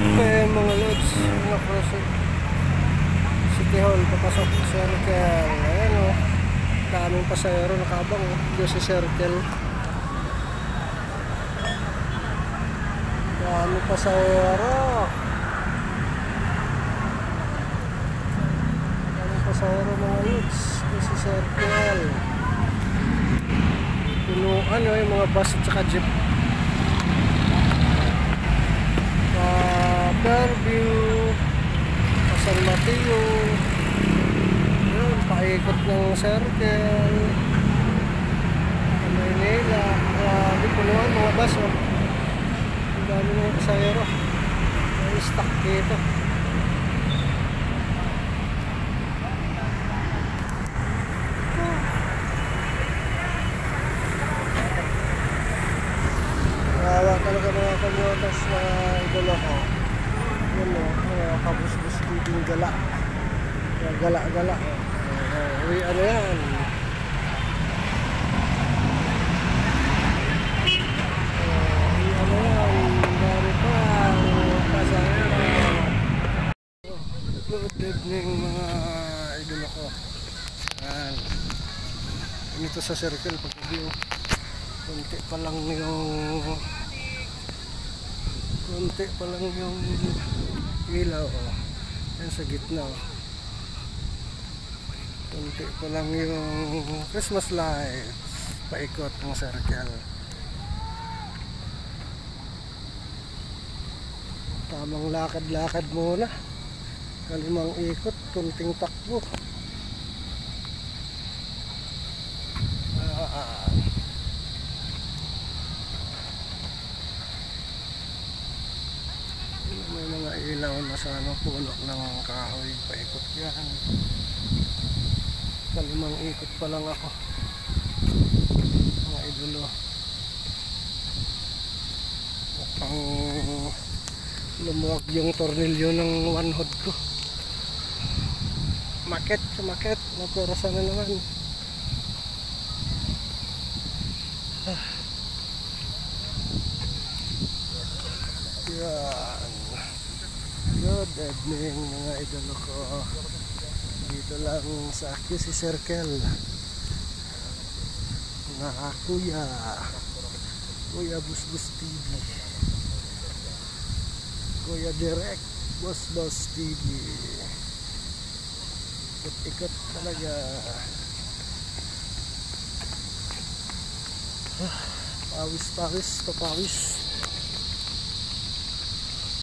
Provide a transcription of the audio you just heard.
Good pa mga lods. Crossing City Hall, papasok sa Circle. Ayan o, daming pasayero nakabang dito sa Circle. Daming pasayero. Daming pasayero mga lods dito sa Circle. Punuan o yung mga bus at saka jeep. Fairview, San Mateo, yun, paikot ng Circle, Maynila. Grabe, punuan mga bus oh. Ang dami mga pasayero, may stock dito. Kawawa talaga mga kamyotas na idolo ko. Yun o, kabus-bus tibing gala. Gala-gala. Uy, ano yan? Uy, ano yan? Dari pa. Pasayero. Good evening mga idolo ko. Yan. Ito sa Circle pag-view. Konti pa lang yung ilaw oh. Yan sa gitna oh. Konti pa lang yung Christmas lights paikot ng Circle. Tamang lakad-lakad muna, kalimang ikot, kunting takbo. May mga ilaw na sa puno ng kahoy, paikot yan. Kalimang ikot pa lang ako mga idolo. Mukhang lumuwag yung tornilyo ng one hood ko. Sumakit, nagkurasan na naman. Yan. Good evening mga idolo ko. Dito lang sa QC Circle. Mga Kuya Busbus TV, Kuya Direct Busbus TV. Ikot talaga. Pawis.